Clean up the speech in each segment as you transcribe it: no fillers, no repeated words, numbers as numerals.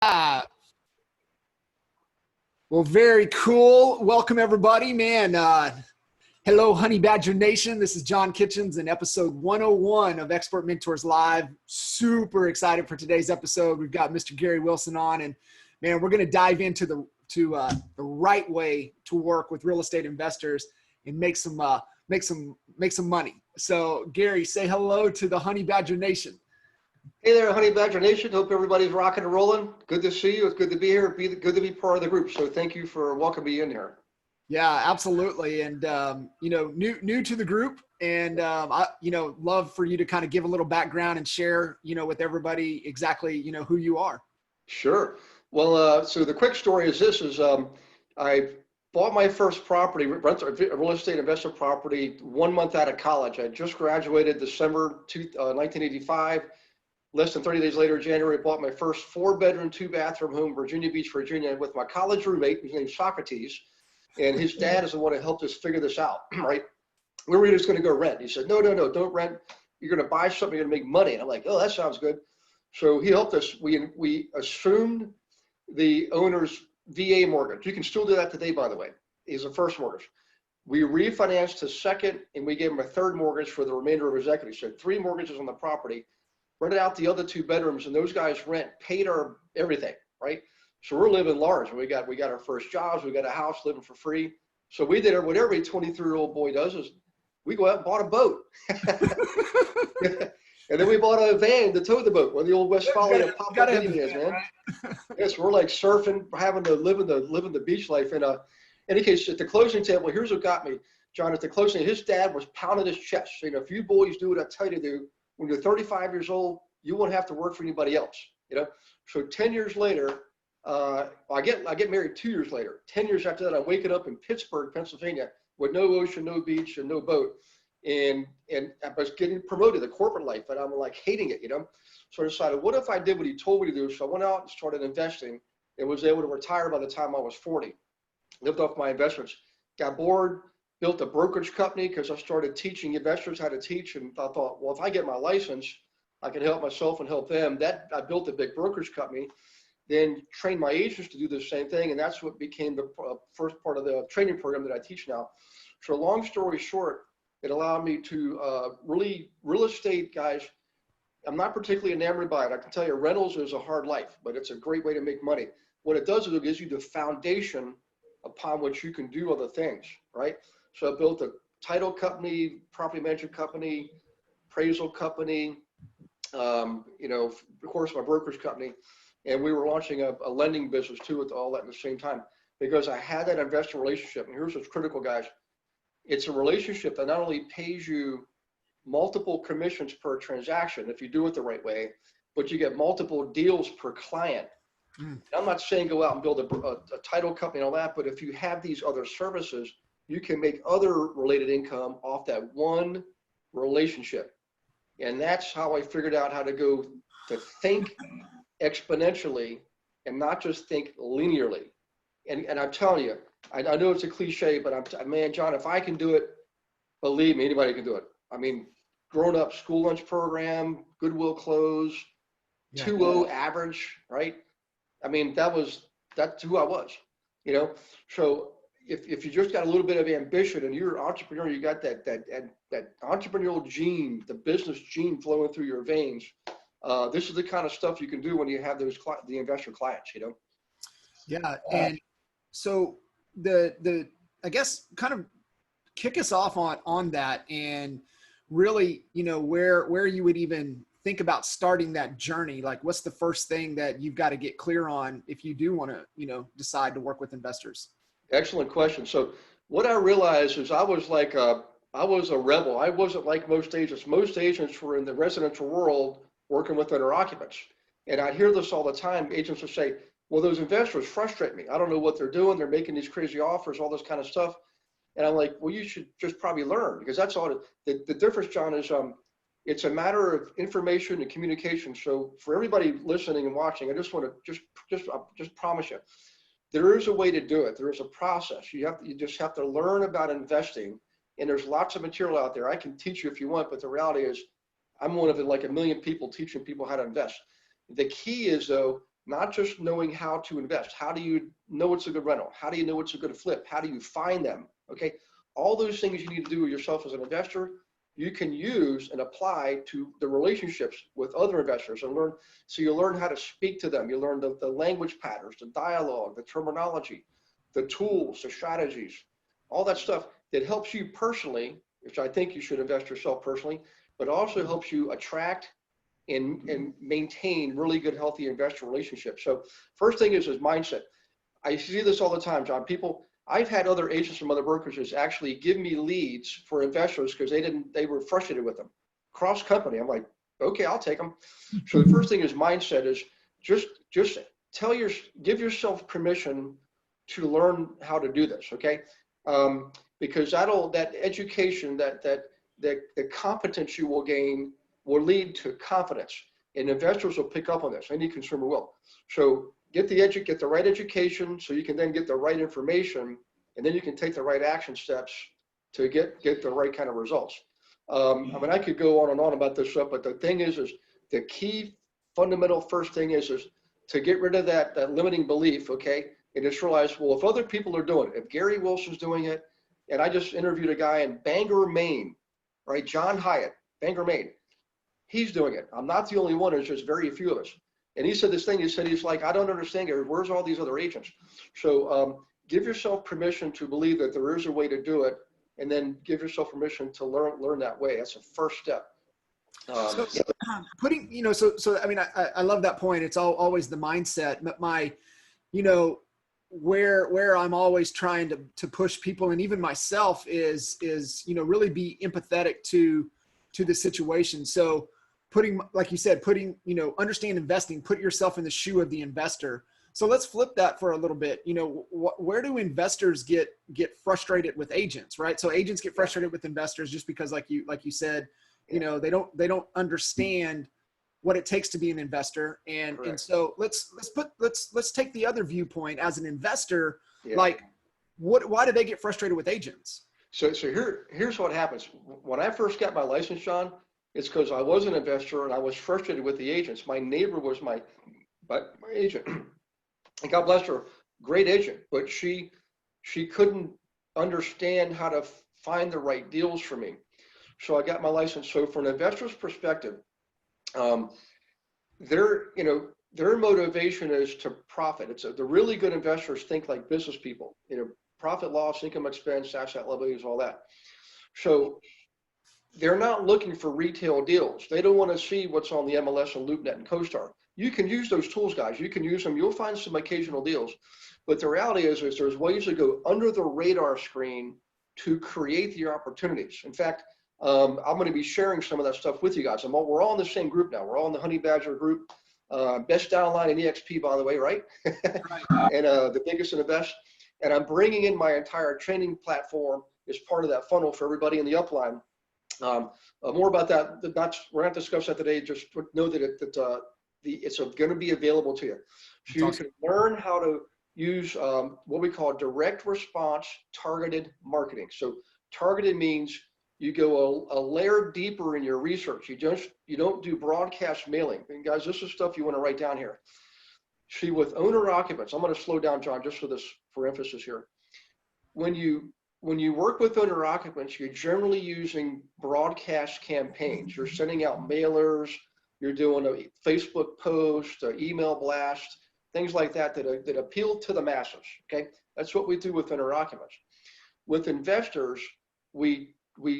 Well, very cool. Welcome, everybody, man. Hello, Honey Badger Nation. This is John Kitchens in episode 101 of Expert Mentors Live. Super excited for today's episode. We've got Mr. Gary Wilson on, and man, we're going to dive into the right way to work with real estate investors and make some money. So, Gary, say hello to the Honey Badger Nation. Hey there, Honey Badger Nation. Hope everybody's rocking and rolling. Good to see you. It's good to be here. Good to be part of the group. So thank you for welcoming me in here. Yeah, absolutely. And, new to the group, and, love for you to kind of give a little background and share, with everybody exactly, who you are. Sure. Well, so the quick story is I bought my first property, a real estate investment property, 1 month out of college. I just graduated December 1985. Less than 30 days later, January, I bought my first 4-bedroom, 2-bathroom home, Virginia Beach, Virginia, with my college roommate, whose name's Socrates. And his dad is the one that helped us figure this out, right? We were just going to go rent. He said, no, don't rent. You're going to buy something, you're going to make money. And I'm like, oh, that sounds good. So he helped us. We assumed the owner's VA mortgage. You can still do that today, by the way. Is a first mortgage. We refinanced his second, and we gave him a third mortgage for the remainder of his equity. So 3 mortgages on the property. Rented out the other 2 bedrooms, and those guys paid our everything, right? So we're living large. We got our first jobs, we got a house, living for free. So we did what every 23-year-old boy does is we go out and bought a boat. And then we bought a van to tow the boat, one of the old Westphalia pop-up minivans, man. Right? Yes, we're like surfing, having to living the beach life. In any case, at the closing table, here's what got me, John. At the closing, his dad was pounding his chest. If you boys do what I tell you to do, when you're 35 years old, you won't have to work for anybody else, So 10 years later, I get married 2 years later. 10 years after that, I'm waking up in Pittsburgh, Pennsylvania, with no ocean, no beach, and no boat. And I was getting promoted to corporate life, but I'm like hating it, So I decided, what if I did what he told me to do? So I went out and started investing and was able to retire by the time I was 40. Lived off my investments, got bored, built a brokerage company because I started teaching investors how to teach. And I thought, well, if I get my license, I can help myself and help them. I built a big brokerage company, then trained my agents to do the same thing. And that's what became the first part of the training program that I teach now. So long story short, it allowed me to really, real estate, guys, I'm not particularly enamored by it. I can tell you rentals is a hard life, but it's a great way to make money. What it does is it gives you the foundation upon which you can do other things, right? So I built a title company, property management company, appraisal company, of course, my brokerage company. And we were launching a lending business too with all that at the same time, because I had that investor relationship. And here's what's critical, guys. It's a relationship that not only pays you multiple commissions per transaction, if you do it the right way, but you get multiple deals per client. I'm not saying go out and build a title company and all that, but if you have these other services, you can make other related income off that one relationship. And that's how I figured out how to go to think exponentially and not just think linearly. And I'm telling you, I know it's a cliche, but man, John, if I can do it, believe me, anybody can do it. I mean, grown up school lunch program, Goodwill close, 2.0 average, right? I mean, that's who I was, So if you just got a little bit of ambition and you're an entrepreneur, you got that entrepreneurial gene, the business gene flowing through your veins. This is the kind of stuff you can do when you have the investor clients, Yeah, and so I guess kind of kick us off on that, and really, where you would even think about starting that journey. Like, what's the first thing that you've got to get clear on if you do want to, decide to work with investors? Excellent question. So what I realized is I was a rebel. I wasn't like most agents. Most agents were in the residential world working with owner occupants. And I hear this all the time. Agents will say, well, those investors frustrate me. I don't know what they're doing. They're making these crazy offers, all this kind of stuff. And I'm like, well, you should just probably learn, because that's all. The difference, John, is it's a matter of information and communication. So for everybody listening and watching, I just want to just promise you, there is a way to do it. There is a process. You just have to learn about investing, and there's lots of material out there. I can teach you if you want, but the reality is I'm one of like 1 million people teaching people how to invest. The key is, though, not just knowing how to invest. How do you know it's a good rental? How do you know it's a good flip? How do you find them? Okay. All those things you need to do with yourself as an investor, you can use and apply to the relationships with other investors and learn. So you learn how to speak to them. You learn the language patterns, the dialogue, the terminology, the tools, the strategies, all that stuff that helps you personally, which I think you should invest yourself personally, but also helps you attract and maintain really good, healthy investor relationships. So first thing is mindset. I see this all the time, John. I've had other agents from other brokerages actually give me leads for investors because they were frustrated with them. Cross company. I'm like, okay, I'll take them. So the first thing is mindset is just give yourself permission to learn how to do this. Okay. Because that education, the competence you will gain will lead to confidence, and investors will pick up on this. Any consumer will. So get the right education so you can then get the right information, and then you can take the right action steps to get the right kind of results. I mean, I could go on and on about this stuff, but the thing is the key fundamental first thing is to get rid of that limiting belief, okay? And just realize, well, if other people are doing it, if Gary Wilson's doing it, and I just interviewed a guy in Bangor, Maine, right? John Hyatt, Bangor, Maine. He's doing it. I'm not the only one. There's just very few of us. And he said this thing, he's like, I don't understand, Gary, where's all these other agents? So give yourself permission to believe that there is a way to do it, and then give yourself permission to learn that way. That's the first step. So I mean, I love that point. It's always the mindset. But where I'm always trying to push people, and even myself, is really be empathetic to the situation. So like you said, understand investing, put yourself in the shoe of the investor. So let's flip that for a little bit. Where do investors get frustrated with agents, right? So agents get frustrated with investors just because, like you said, they don't understand what it takes to be an investor. And so let's take the other viewpoint as an investor. Yeah. Like, why do they get frustrated with agents? So here's what happens. When I first got my license, John, it's because I was an investor and I was frustrated with the agents. My neighbor was my agent. And God bless her, great agent, but she couldn't understand how to find the right deals for me. So I got my license. So from an investor's perspective, their motivation is to profit. The really good investors think like business people, profit, loss, income, expense, asset liabilities, all that. So they're not looking for retail deals. They don't want to see what's on the MLS and LoopNet and CoStar. You can use those tools, guys. You can use them. You'll find some occasional deals. But the reality is there's ways to go under the radar screen to create the opportunities. In fact, I'm going to be sharing some of that stuff with you guys. We're all in the same group now. We're all in the Honey Badger group. Best downline in EXP, by the way, right? And the biggest and the best. And I'm bringing in my entire training platform as part of that funnel for everybody in the upline. More about that. We're not discuss that today. Just know that it's going to be available to you. So you can learn how to use what we call direct response targeted marketing. So targeted means you go a layer deeper in your research. You don't do broadcast mailing. And guys, this is stuff you want to write down here. See, with owner occupants, I'm going to slow down, John, just for emphasis here. When you work with owner occupants, you're generally using broadcast campaigns. You're sending out mailers, you're doing a Facebook post, an email blast, things like that appeal to the masses, okay? That's what we do with owner occupants. With investors, we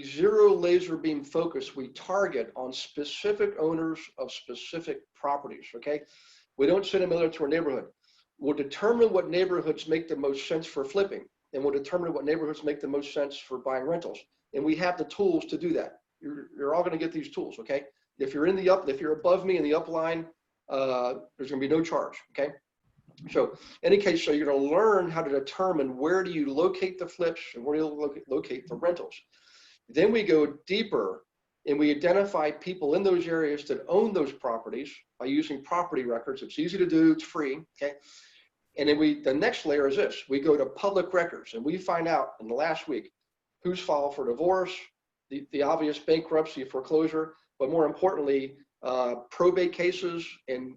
zero laser beam focus. We target on specific owners of specific properties, okay? We don't send a mailer to a neighborhood. We'll determine what neighborhoods make the most sense for flipping, and we'll determine what neighborhoods make the most sense for buying rentals. And we have the tools to do that. You're all going to get these tools, okay? If you're if you're above me in the upline, there's going to be no charge, okay? So in any case, so you're going to learn how to determine where do you locate the flips and where do you locate the rentals. Then we go deeper and we identify people in those areas that own those properties by using property records. It's easy to do, it's free, okay? And then the next layer is this. We go to public records and we find out in the last week who's filed for divorce, the obvious bankruptcy, foreclosure, but more importantly, probate cases, and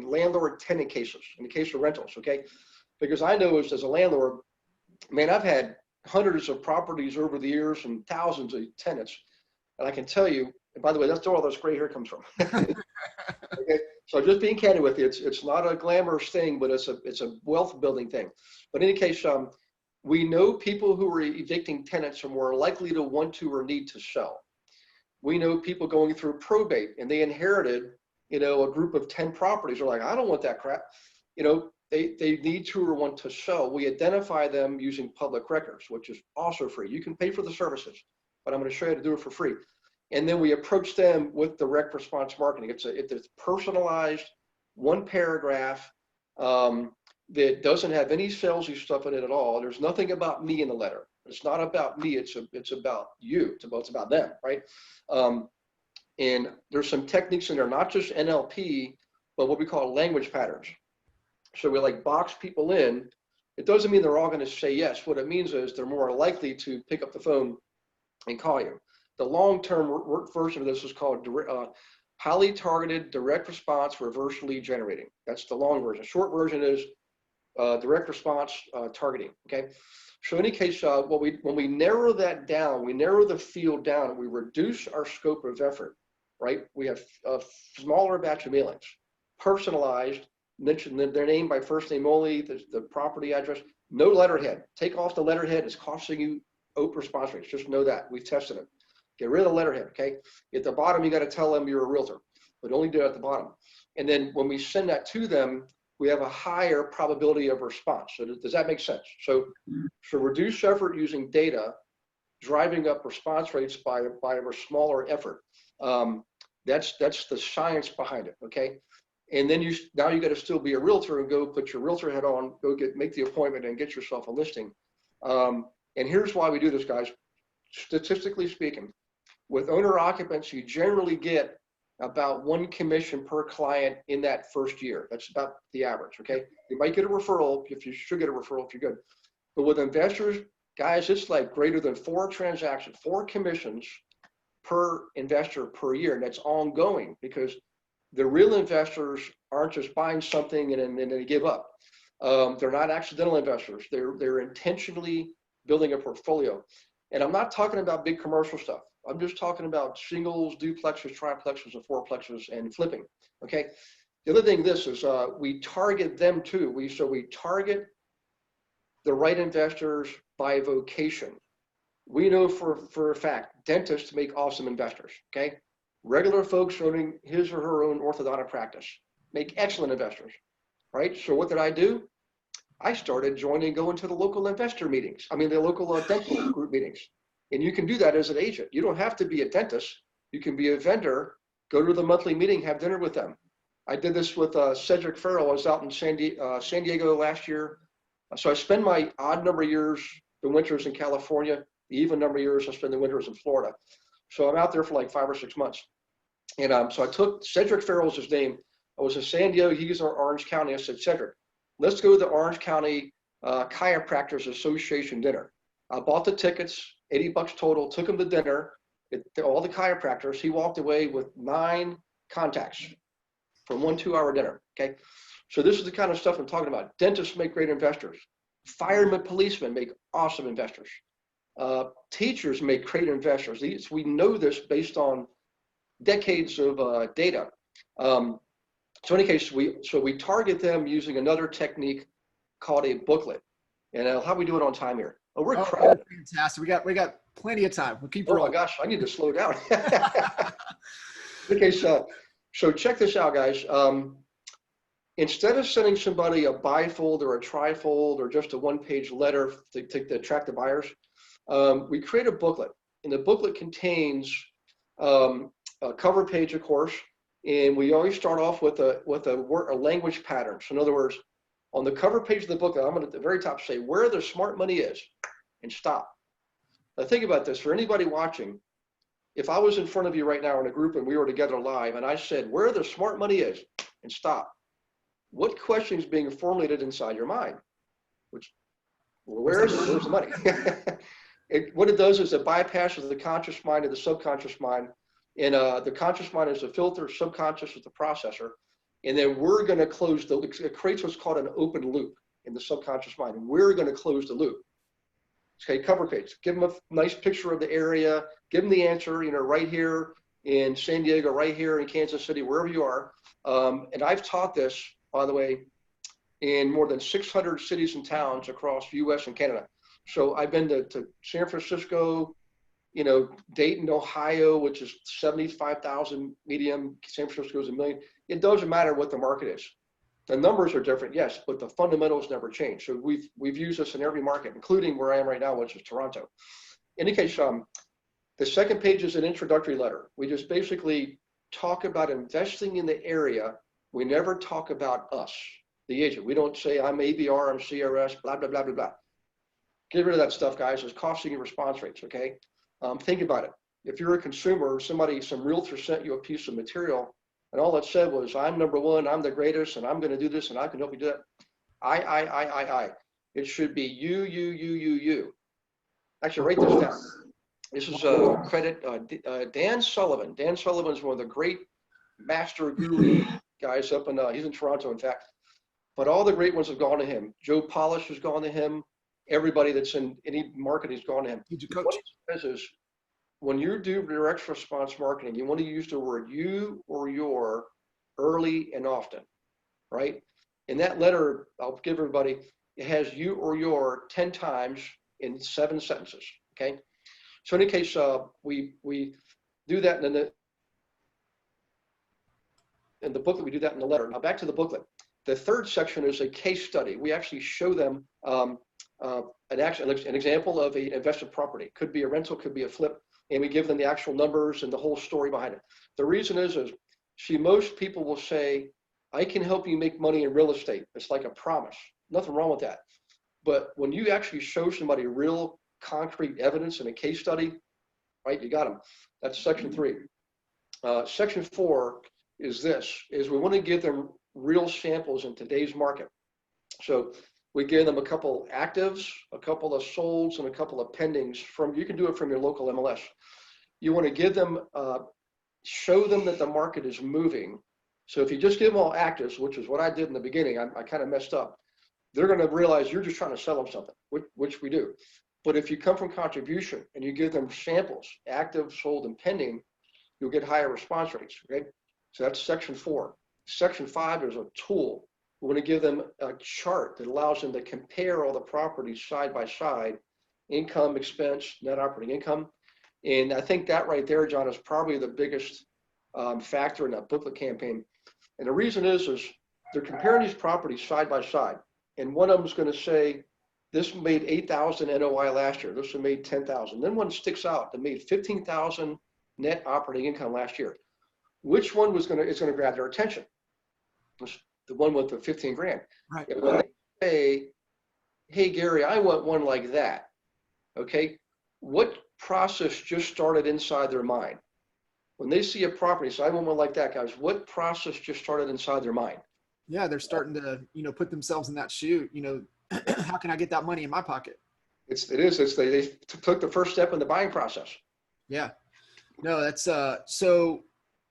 landlord-tenant cases in the case of rentals, okay? Because I know as a landlord, man, I've had hundreds of properties over the years and thousands of tenants. And I can tell you, and by the way, that's where all this gray hair comes from. Okay, so just being candid with you, it's not a glamorous thing, but it's a wealth building thing. But in any case, we know people who are evicting tenants are more likely to want to or need to sell. We know people going through probate and they inherited, a group of 10 properties. They're like, I don't want that crap. They need to or want to sell. We identify them using public records, which is also free. You can pay for the services, but I'm going to show you how to do it for free. And then we approach them with direct response marketing. It's personalized, one paragraph that doesn't have any salesy stuff in it at all. There's nothing about me in the letter. It's not about me. It's about you. It's about them, right? And there's some techniques in there, not just NLP, but what we call language patterns. So we box people in. It doesn't mean they're all going to say yes. What it means is they're more likely to pick up the phone and call you. The long-term version of this is called highly targeted direct response reverse lead generating. That's the long version. Short version is direct response targeting. Okay. So in any case, when we narrow that down, we narrow the field down, and we reduce our scope of effort. Right. We have a smaller batch of mailings, personalized. Mention their name by first name only. The property address. No letterhead. Take off the letterhead. It's costing you response rates. Just know that we've tested it. Get rid of the letterhead, okay? At the bottom, you got to tell them you're a realtor, but only do it at the bottom. And then when we send that to them, we have a higher probability of response. So does that make sense? So reduce effort using data, driving up response rates by a smaller effort. That's the science behind it, okay? And then now you got to still be a realtor and go put your realtor hat on, make the appointment and get yourself a listing. And here's why we do this, guys. Statistically speaking, with owner occupants, you generally get about 1 commission per client in that first year. That's about the average, okay? You might get a referral if you should get a referral if you're good. But with investors, guys, it's greater than 4 transactions, 4 commissions per investor per year. And that's ongoing because the real investors aren't just buying something and then they give up. They're not accidental investors. They're intentionally building a portfolio. And I'm not talking about big commercial stuff. I'm just talking about singles, duplexes, triplexes, and fourplexes, and flipping. Okay. The other thing, we target them too. We target the right investors by vocation. We know for a fact dentists make awesome investors. Okay. Regular folks owning his or her own orthodontic practice make excellent investors. Right. So what did I do? I started going to the local investor meetings. The local dental group meetings. And you can do that as an agent. You don't have to be a dentist. You can be a vendor, go to the monthly meeting, have dinner with them. I did this with Cedric Farrell. I was out in San Diego last year. So I spend my odd number of years, the winters in California, the even number of years I spend the winters in Florida. So I'm out there for 5 or 6 months. And so I took Cedric Farrell's his name. I was in San Diego. He's in Orange County. I said, Cedric, let's go to the Orange County Chiropractors Association dinner. I bought the tickets, $80 total, took him to dinner, all the chiropractors. He walked away with 9 contacts from 1 2-hour dinner, okay? So this is the kind of stuff I'm talking about. Dentists make great investors. Firemen, policemen make awesome investors. Teachers make great investors. We know this based on decades of data. So in any case, we target them using another technique called a booklet. And how do we do it on time here? Oh, we're fantastic. We got plenty of time. We'll keep rolling. Oh my gosh, I need to slow down. Okay, so check this out, guys. Instead of sending somebody a bifold or a trifold or just a 1-page letter to attract the buyers, we create a booklet, and the booklet contains a cover page, of course, and we always start off with a language pattern. So in other words, on the cover page of the booklet, I'm going to at the very top say where the smart money is, and stop. Now think about this. For anybody watching, if I was in front of you right now in a group and we were together live, and I said where the smart money is, and stop, what question is being formulated inside your mind? Where's the money? What it does is it bypasses the conscious mind and the subconscious mind, And the conscious mind is the filter, subconscious is the processor. And then we're going to close it creates what's called an open loop in the subconscious mind. And we're going to close the loop. Okay, cover page. Give them a nice picture of the area. Give them the answer, right here in San Diego, right here in Kansas City, wherever you are. And I've taught this, by the way, in more than 600 cities and towns across US and Canada. So I've been to San Francisco, Dayton, Ohio, which is 75,000 medium. San Francisco is 1 million. It doesn't matter what the market is. The numbers are different, yes, but the fundamentals never change. So we've used this in every market, including where I am right now, which is Toronto. In any case, the second page is an introductory letter. We just basically talk about investing in the area. We never talk about us, the agent. We don't say I'm ABR, I'm CRS, blah, blah, blah, blah, blah. Get rid of that stuff, guys. It's costing you response rates, okay? Think about it. If you're a consumer, some realtor sent you a piece of material, and all it said was, I'm number one, I'm the greatest, and I'm going to do this, and I can help you do that. I. It should be you. Actually, write this down. This is credit Dan Sullivan. Dan Sullivan is one of the great master guru guys up in, he's in Toronto, in fact. But all the great ones have gone to him. Joe Polish has gone to him. Everybody that's in any market has gone to him. What he says is, when you do direct response marketing, you want to use the word you or your early and often, right? In that letter, I'll give everybody, it has you or your 10 times in 7 sentences, okay? So in any case, we do that in the booklet, we do that in the letter. Now back to the booklet. The third section is a case study. We actually show them an example of an invested property. Could be a rental, could be a flip. And we give them the actual numbers and the whole story behind it. The reason is see, most people will say, I can help you make money in real estate. It's like a promise. Nothing wrong with that. But when you actually show somebody real concrete evidence in a case study, right, you got them. That's section 3. Section 4 is we want to give them real samples in today's market. So we give them a couple actives, a couple of solds, and a couple of pendings you can do it from your local MLS. You want to give them, show them that the market is moving. So if you just give them all actives, which is what I did in the beginning, I kind of messed up. They're going to realize you're just trying to sell them something, which we do. But if you come from contribution and you give them samples, active, sold, and pending, you'll get higher response rates, okay? So that's section 4. Section 5 is a tool. We want to give them a chart that allows them to compare all the properties side by side, income, expense, net operating income. And I think that right there, John, is probably the biggest factor in that booklet campaign. And the reason is they're comparing these properties side by side. And one of them is going to say, this made 8,000 NOI last year. This one made 10,000. Then one sticks out that made 15,000 net operating income last year. Which one is going to grab their attention? The one with the 15 grand. Right. And when they say, hey, Gary, I want one like that. Okay. What process just started inside their mind? When they see a property, so I want one like that, guys, what process just started inside their mind? Yeah. They're starting to, put themselves in that shoe, how can I get that money in my pocket? It is. They took the first step in the buying process. Yeah. No, that's, so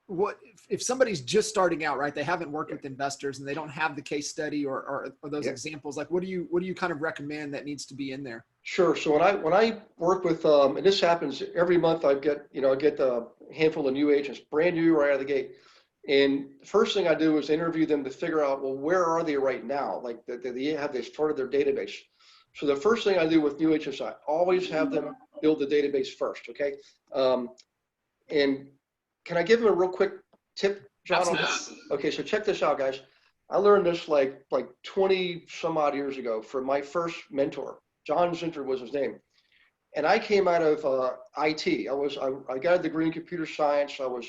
what if somebody's just starting out, right? They haven't worked with investors and they don't have the case study or those examples. Like, what do you kind of recommend that needs to be in there? Sure. So when I work with, and this happens every month, I get a handful of new agents, brand new right out of the gate. And the first thing I do is interview them to figure out, well, where are they right now? Like, have they started their database? So the first thing I do with new agents, I always have them build the database first. Okay. And can I give them a real quick tip, John? Okay, so check this out, guys. I learned this like 20 some odd years ago from my first mentor. John Zinter was his name. And I came out of IT. I got a degree in computer science. I was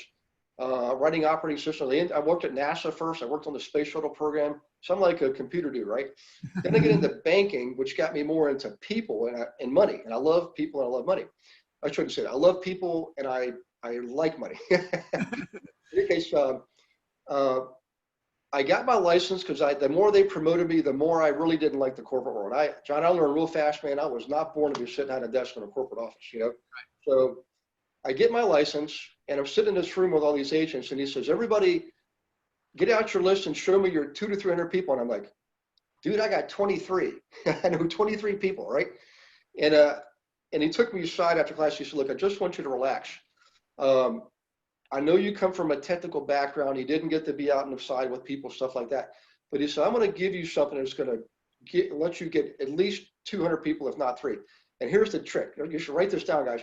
writing operating systems. I worked at NASA first. I worked on the space shuttle program. So I'm like a computer dude, right? Then I get into banking, which got me more into people and money. And I love people and I love money. I shouldn't say that. I love people and I like money. In any case, I got my license because the more they promoted me, the more I really didn't like the corporate world. John, I learned real fast, man. I was not born to be sitting at a desk in a corporate office, Right. So I get my license, and I'm sitting in this room with all these agents, and he says, everybody get out your list and show me your 200 to 300 people. And I'm like, dude, I got 23. I know 23 people, right? And he took me aside after class. He said, look, I just want you to relax. I know you come from a technical background. You didn't get to be out on the side with people, stuff like that. But he said, I'm going to give you something that's going to let you get at least 200 people, if not 3. And here's the trick. You should write this down, guys.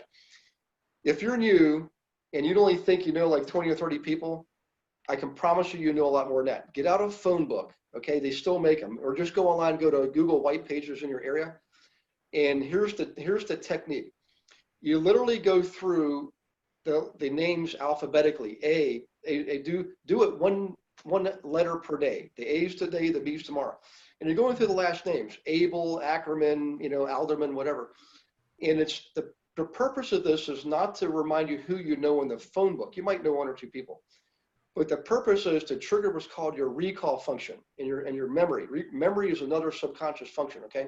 If you're new and you only think you know like 20 or 30 people, I can promise you know a lot more than that. Get out a phone book, okay? They still make them. Or just go online, go to Google white pages in your area. And here's the technique. You literally go through the names alphabetically. Do it one letter per day. The A's today, the B's tomorrow. And you're going through the last names: Abel, Ackerman, Alderman, whatever. And it's the purpose of this is not to remind you who you know in the phone book. You might know 1 or 2 people, but the purpose is to trigger what's called your recall function in your memory. Memory is another subconscious function, okay?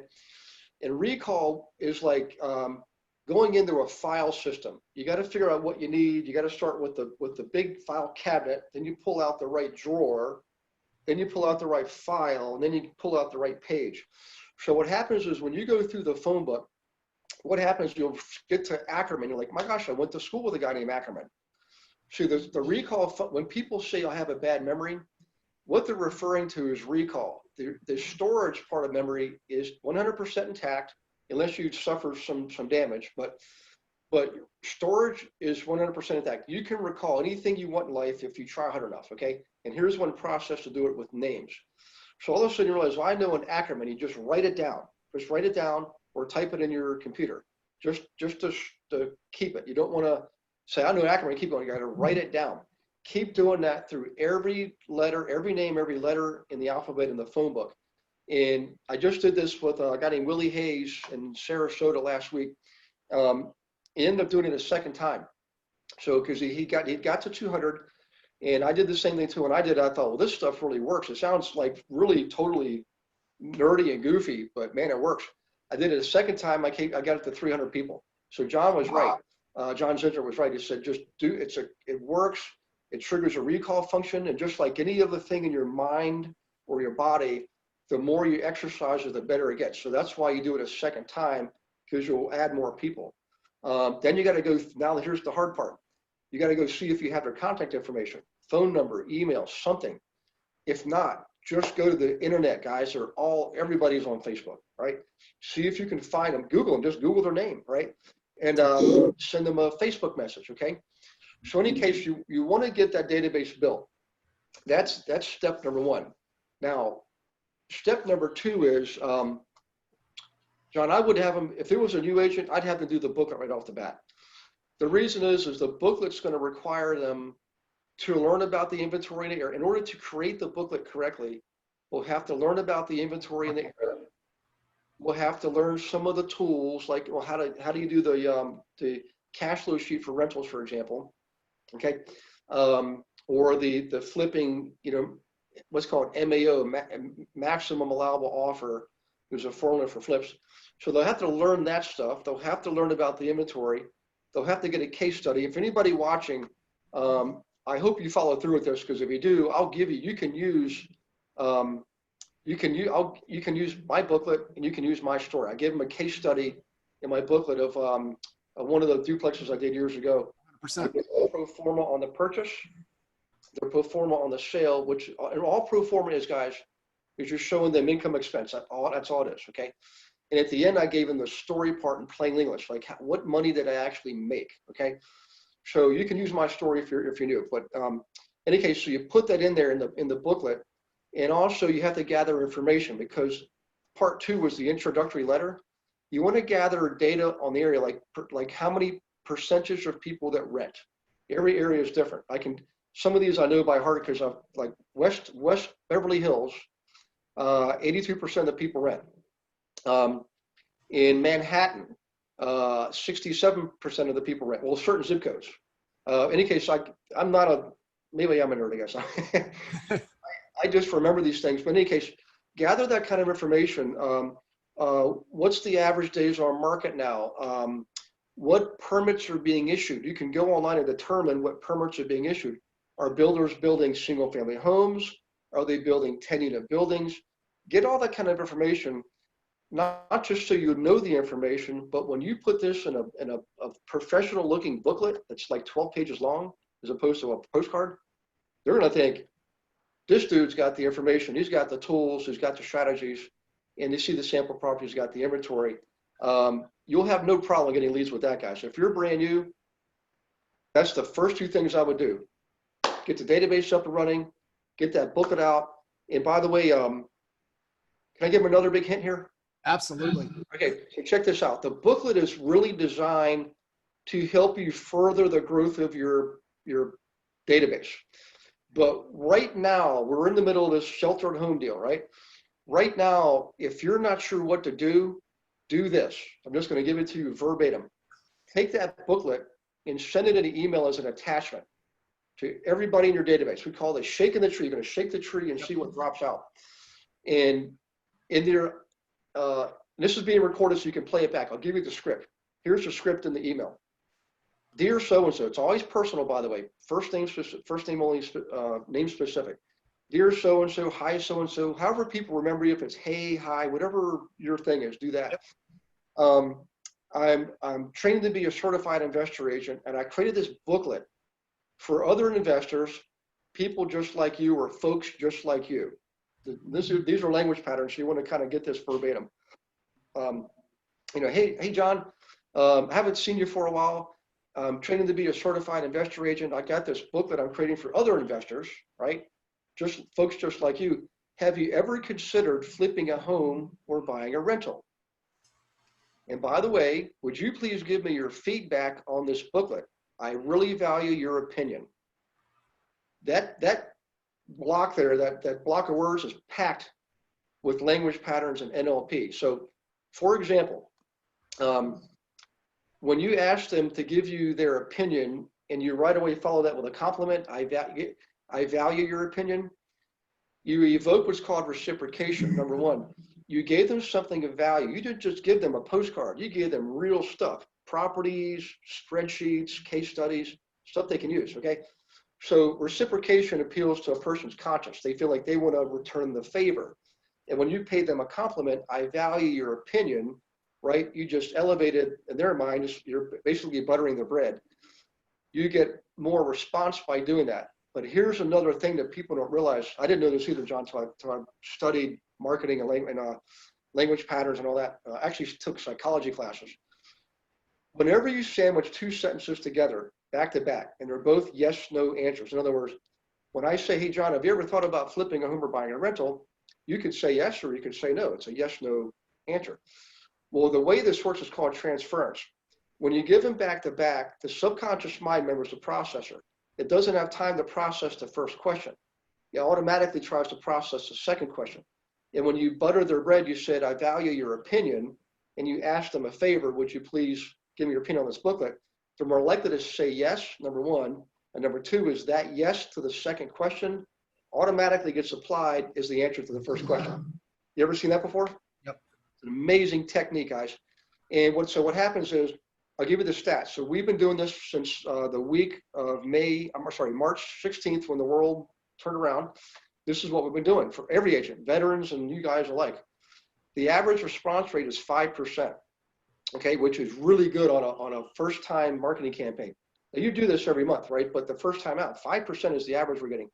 And recall is like going into a file system. You got to figure out what you need. You got to start with the big file cabinet. Then you pull out the right drawer. Then you pull out the right file, and then you pull out the right page. So what happens is when you go through the phone book, what happens, you'll get to Ackerman. You're like, my gosh, I went to school with a guy named Ackerman. See, the recall, when people say I have a bad memory, what they're referring to is recall. The storage part of memory is 100% intact, unless you suffer some damage, but storage is 100% intact. You can recall anything you want in life if you try hard enough, okay? And here's one process to do it with names. So all of a sudden you realize, well, I know an Ackerman. You just write it down. Just write it down or type it in your computer, just to keep it. You don't want to say, I know an Ackerman, keep going. You got to write it down. Keep doing that through every letter, every name, every letter in the alphabet in the phone book. And I just did this with a guy named Willie Hayes in Sarasota last week. He ended up doing it a second time. So because he got to 200, and I did the same thing too. When I did, I thought, well, this stuff really works. It sounds like really totally nerdy and goofy, but man, it works. I did it a second time. I got it to 300 people. So John was right. John Zinsner was right. He said, just it works. It triggers a recall function. And just like any other thing in your mind or your body, the more you exercise it, the better it gets. So that's why you do it a second time, because you'll add more people. Then you got to go, now here's the hard part. You got to go see if you have their contact information, phone number, email, something. If not, just go to the internet, guys. Everybody's on Facebook, right? See if you can find them. Google them, just Google their name, right? And send them a Facebook message, okay? So in any case, you want to get that database built. That's step number 1. Now, step number 2 is, John, I would have them, if there was a new agent, I'd have them do the booklet right off the bat. The reason is the booklet's going to require them to learn about the inventory in the area. In order to create the booklet correctly, we'll have to learn about the inventory in the area. We'll have to learn some of the tools, like, well, how do you do the cash flow sheet for rentals, for example, okay? Or the flipping, what's called MAO, maximum allowable offer. There's a formula for flips. So they'll have to learn that stuff. They'll have to learn about the inventory. They'll have to get a case study. If anybody watching, I hope you follow through with this, because if you do, I'll give you can use my booklet, and you can use my story. I gave them a case study in my booklet of one of the duplexes I did years ago. 100%. Pro forma on the purchase, the pro forma on the sale, which and all pro forma is, guys, is you're showing them income expense. That's all it is, okay? And at the end, I gave them the story part in plain English, like what money did I actually make, okay? So you can use my story if you're new. But in any case, so you put that in there in the booklet, and also you have to gather information, because part 2 was the introductory letter. You want to gather data on the area, like how many percentage of people that rent. Every area is different. Some of these I know by heart, because I'm like West Beverly Hills, 82% of the people rent. In Manhattan, 67% of the people rent. Well, certain zip codes. In any case, I'm not maybe I'm a nerd, I guess. I just remember these things. But in any case, gather that kind of information. What's the average days on market now? what permits are being issued. You can go online and determine what permits are being issued. Are builders building single family homes? Are they building 10-unit buildings? Get all that kind of information, not just so you know the information, but when you put this in a professional looking booklet that's like 12 pages long, as opposed to a postcard, they're going to think, this dude's got the information, he's got the tools, he's got the strategies, and you see the sample properties, he's got the inventory. You'll have no problem getting leads with that guy. So if you're brand new, that's the first two things I would do. Get the database up and running, get that booklet out. And by the way, can I give him another big hint here? Absolutely. Okay, so check this out. The booklet is really designed to help you further the growth of your database. But right now, we're in the middle of this shelter at home deal, right? Right now, if you're not sure what to do this. I'm just going to give it to you verbatim. Take that booklet and send it in an email as an attachment to everybody in your database. We call it shaking the tree. You're going to shake the tree and see what drops out. And in there, this is being recorded so you can play it back. I'll give you the script. Here's the script in the email. Dear so-and-so, it's always personal, by the way. First name only, name specific. Dear so-and-so, hi so-and-so, however people remember you, if it's hey, hi, whatever your thing is, do that. I'm trained to be a certified investor agent, and I created this booklet for other investors, people just like you or folks just like you. These are language patterns, so you want to kind of get this verbatim. Hey John, I haven't seen you for a while. I'm training to be a certified investor agent. I got this booklet I'm creating for other investors, right? Just folks just like you. Have you ever considered flipping a home or buying a rental? And by the way, would you please give me your feedback on this booklet? I really value your opinion. That block there, that block of words is packed with language patterns and NLP. So, for example, when you ask them to give you their opinion and you right away follow that with a compliment, I value your opinion, you evoke what's called reciprocation. Number one, you gave them something of value. You didn't just give them a postcard. You gave them real stuff, properties, spreadsheets, case studies, stuff they can use, okay? So reciprocation appeals to a person's conscience. They feel like they want to return the favor. And when you pay them a compliment, I value your opinion, right? You just elevated, in their mind, you're basically buttering the bread. You get more response by doing that. But here's another thing that people don't realize. I didn't know this either, John, until I studied marketing and language patterns and all that. I actually took psychology classes. Whenever you sandwich two sentences together, back to back, and they're both yes, no answers. In other words, when I say, hey, John, have you ever thought about flipping a home or buying a rental? You could say yes or you could say no. It's a yes, no answer. Well, the way this works is called transference. When you give them back to back, the subconscious mind remembers the processor. It doesn't have time to process the first question. It automatically tries to process the second question. And when you butter their bread, you said, I value your opinion, and you ask them a favor, would you please give me your opinion on this booklet? They're more likely to say yes, number one. And number two is that yes to the second question automatically gets applied as the answer to the first question. You ever seen that before? Yep. It's an amazing technique, guys. And what happens is, I'll give you the stats. So we've been doing this since the week of March 16th, when the world turned around. This is what we've been doing for every agent, veterans and you guys alike. The average response rate is 5%, okay, which is really good on a first-time marketing campaign. Now, you do this every month, right? But the first time out, 5% is the average we're getting.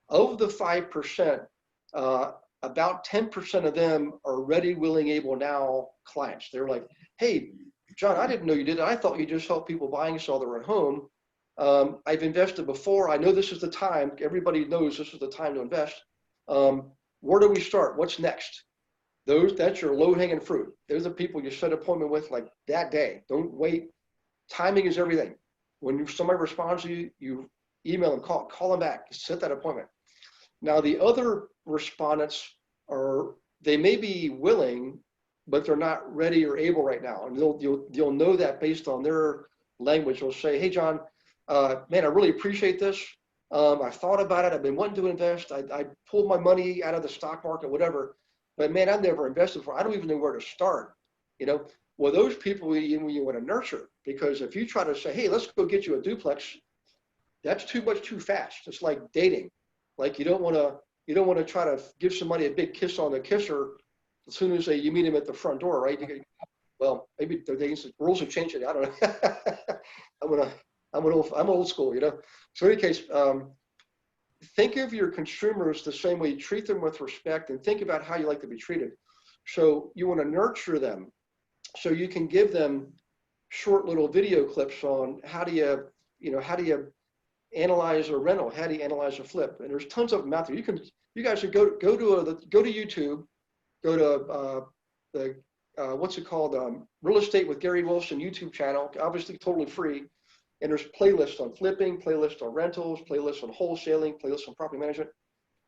Of the 5%, about 10% of them are ready, willing, able now clients. They're like, hey, John, I didn't know you did it. I thought you just helped people buy and sell their own home. I've invested before. I know this is the time. Everybody knows this is the time to invest. Where do we start? What's next? That's your low-hanging fruit. Those are people you set an appointment with like that day. Don't wait. Timing is everything. When somebody responds to you, you email them, call them back, set that appointment. Now, the other respondents they may be willing, but they're not ready or able right now. And you'll know that based on their language. They'll say, hey, John, man, I really appreciate this. I thought about it. I've been wanting to invest. I pulled my money out of the stock market, whatever. But man, I've never invested before. I don't even know where to start. Well, those people you want to nurture, because if you try to say, hey, let's go get you a duplex, that's too fast. It's like dating. Like you don't want to try to give somebody a big kiss on the kisser as soon as you meet him at the front door, right? Well, maybe the rules have changed. I don't know. I'm old school, you know. So in any case, think of your consumers the same way. You treat them with respect, and think about how you like to be treated. So you want to nurture them, so you can give them short little video clips on how do you analyze a rental, how do you analyze a flip, and there's tons of them out there. You guys should go to YouTube, go to the what's it called, Real Estate with Gary Wilson YouTube channel, obviously totally free. And there's playlists on flipping, playlists on rentals, playlists on wholesaling, playlists on property management.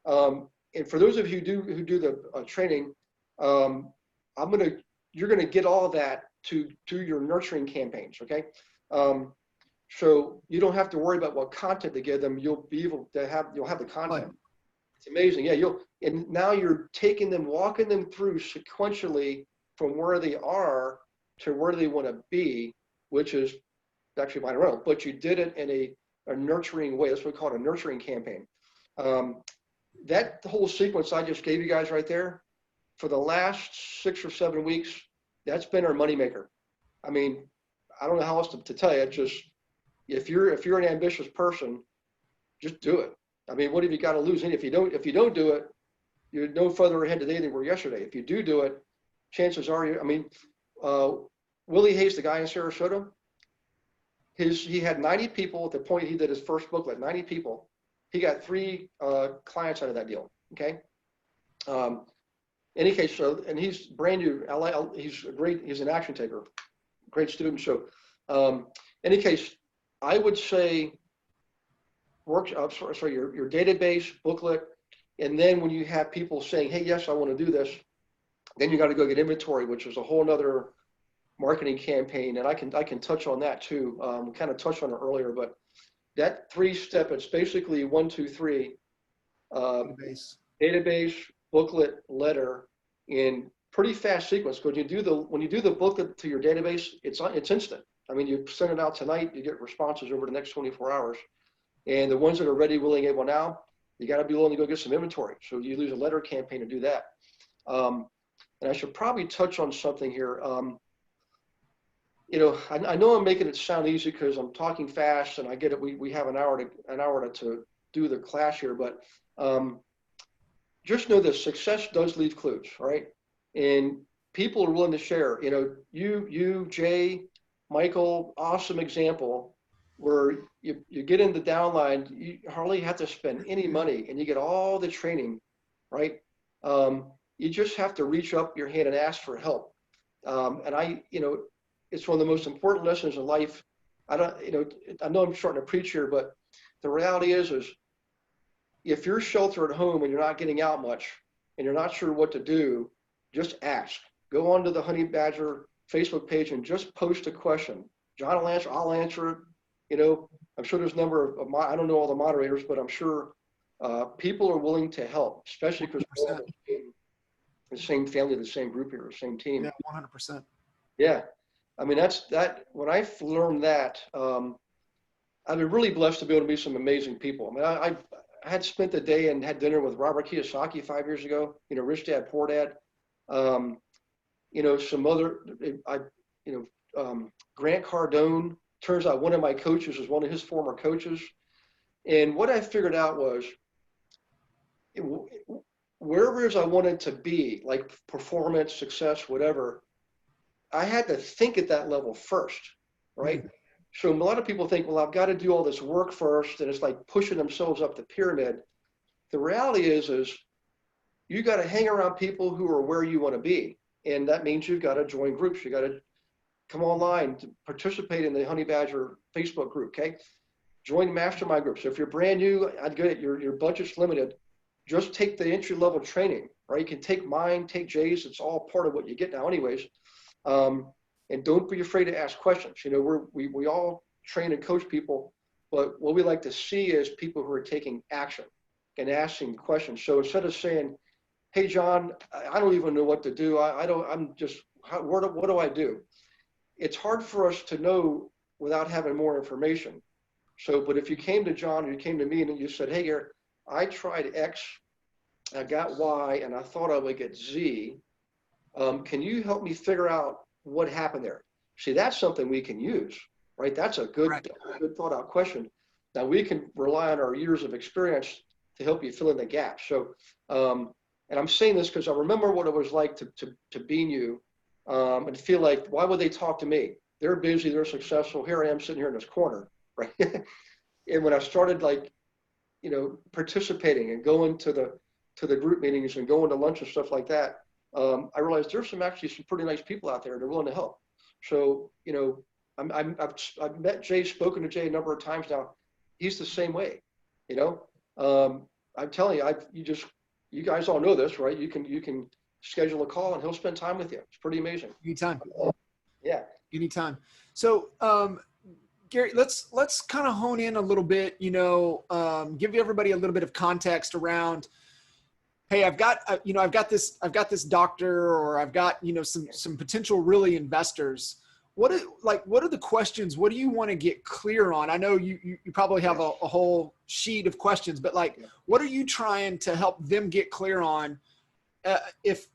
And for those of you who do the training, you're gonna get all of that to do your nurturing campaigns, okay? So you don't have to worry about what content to give them. You'll have the content. Right. It's amazing. Yeah, and now you're taking them, walking them through sequentially from where they are to where they want to be, which is actually buying a rental, but you did it in a nurturing way. That's what we call it, a nurturing campaign. That whole sequence I just gave you guys right there, for the last 6 or 7 weeks, that's been our moneymaker. I mean, I don't know how else to tell you. It's just, if you're an ambitious person, just do it. I mean, what have you got to lose? And if you don't do it, you're no further ahead today than you were yesterday. If you do it, chances are Willie Hayes, the guy in Sarasota, he had 90 people at the point he did his first booklet, 90 people. He got 3 clients out of that deal, okay? Any case, so, and he's brand new, he's an action taker, great student. So any case, I would say your database, booklet, and then when you have people saying, hey, yes, I want to do this, then you got to go get inventory, which is a whole nother marketing campaign. And I can touch on that too. We kind of touched on it earlier, but that 3-step, it's basically 1, 2, 3, database, booklet, letter, in pretty fast sequence. Because when you do the booklet to your database, it's instant. I mean, you send it out tonight, you get responses over the next 24 hours. And the ones that are ready, willing, able now, you got to be willing to go get some inventory. So you use a letter campaign to do that. And I should probably touch on something here. I know I'm making it sound easy because I'm talking fast, and I get it. We have an hour to do the class here, but just know this: success does leave clues, right? And people are willing to share. You, Jay, Michael, awesome example where you get in the downline, you hardly have to spend any money, and you get all the training, right? You just have to reach up your hand and ask for help. It's one of the most important lessons in life. I know I'm starting to preach here, but the reality is if you're sheltered at home and you're not getting out much and you're not sure what to do, just ask. Go onto the Honey Badger Facebook page and just post a question. John will answer, I'll answer it. I'm sure there's a number of, I don't know all the moderators, but I'm sure people are willing to help, especially because we're all the same family, the same group here, the same team. Yeah, 100%. Yeah. I mean, when I learned that, I've been really blessed to be able to meet some amazing people. I mean, I had spent the day and had dinner with Robert Kiyosaki 5 years ago, Rich Dad, Poor Dad. Some other, Grant Cardone, turns out one of my coaches was one of his former coaches. And what I figured out was wherever it is I wanted to be, like performance, success, whatever, I had to think at that level first, right? So a lot of people think, well, I've got to do all this work first, and it's like pushing themselves up the pyramid. The reality is you got to hang around people who are where you want to be. And that means you've got to join groups. You got to come online to participate in the Honey Badger Facebook group, okay? Join mastermind groups. So if you're brand new, I'd get it, your budget's limited. Just take the entry-level training, right? You can take mine, take Jay's. It's all part of what you get now anyways. And don't be afraid to ask questions. We all train and coach people, but what we like to see is people who are taking action and asking questions. So instead of saying, hey, John, I don't even know what to do. What do I do? it's hard for us to know without having more information. So, but if you came to John or you came to me and you said, hey, Gary, I tried X, I got Y, and I thought I would get Z. Can you help me figure out what happened there? See, that's something we can use, right? That's a good, Right. good thought out question. Now we can rely on our years of experience to help you fill in the gaps. So, and I'm saying this because I remember what it was like to be you and feel like, why would they talk to me? They're busy, they're successful. Here I am sitting here in this corner, right? And when I started participating and going to the group meetings and going to lunch and stuff like that, I realized there's actually some pretty nice people out there that are willing to help. So, I've met Jay, spoken to Jay a number of times now. He's the same way, I'm telling you, you guys all know this, right? You can schedule a call and he'll spend time with you. It's pretty amazing. Anytime. Yeah. Anytime. So, Gary, let's kind of hone in a little bit, give everybody a little bit of context around, hey, I've got this doctor, or I've got, some potential really investors. What are the questions? What do you want to get clear on? I know you probably have a whole sheet of questions, but what are you trying to help them get clear on, if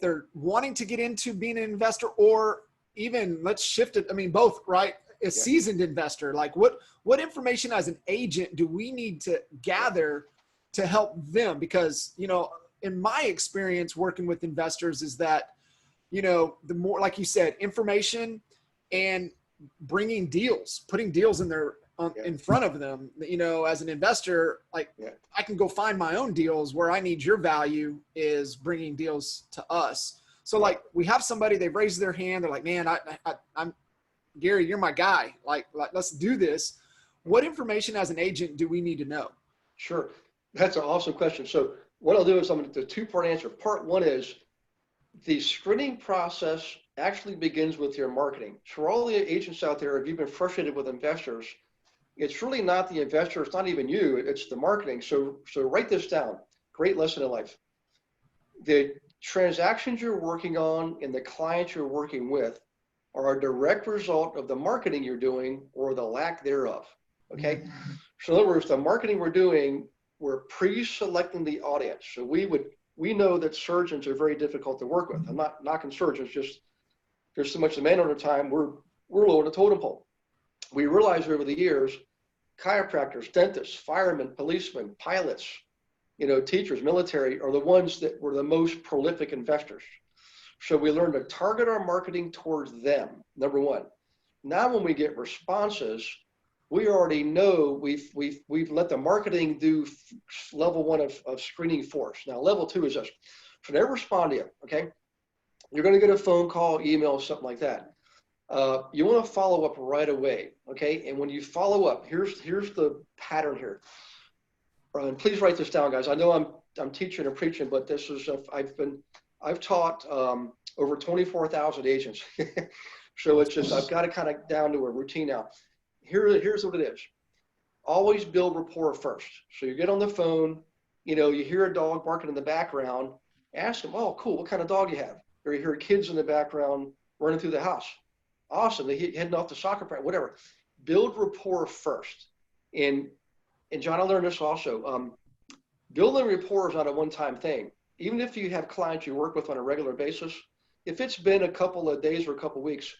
they're wanting to get into being an investor, or even, let's shift it. I mean, both, right? A seasoned investor, what information as an agent do we need to gather to help them? Because, in my experience working with investors is that, the more, like you said, information and bringing deals, putting deals in front of them, as an investor, I can go find my own deals. Where I need your value is bringing deals to us. So we have somebody, they've raised their hand. They're like, man, I'm Gary, you're my guy. Let's do this. What information as an agent do we need to know? Sure. That's an awesome question. So what I'll do is I'm going to do a two-part answer. Part one is the screening process actually begins with your marketing. For all the agents out there, if you've been frustrated with investors, it's really not the investor. It's not even you. It's the marketing. So write this down. Great lesson in life. The transactions you're working on and the clients you're working with are a direct result of the marketing you're doing or the lack thereof. Okay. So in other words, the marketing we're doing, we're pre-selecting the audience. So we know that surgeons are very difficult to work with. I'm not knocking surgeons, just there's so much demand on their time. We're low on the totem pole. We realize over the years, chiropractors, dentists, firemen, policemen, pilots, teachers, military are the ones that were the most prolific investors. So we learn to target our marketing towards them, number one. Now when we get responses, we already know we've let the marketing do level one of screening for us. Now level two is this. So they respond to you, okay? You're going to get a phone call, email, something like that. You want to follow up right away, okay? And when you follow up, here's the pattern here. And please write this down, guys. I know I'm teaching and preaching, but this is I've taught over 24,000 agents. So it's just, I've got it kind of down to a routine now. Here's what it is. Always build rapport first. So you get on the phone, you hear a dog barking in the background, ask them, oh, cool, what kind of dog you have? Or you hear kids in the background running through the house. Awesome, they heading off to soccer practice, whatever. Build rapport first. And John, I learned this also. Building rapport is not a one-time thing. Even if you have clients you work with on a regular basis, if it's been a couple of days or a couple of weeks,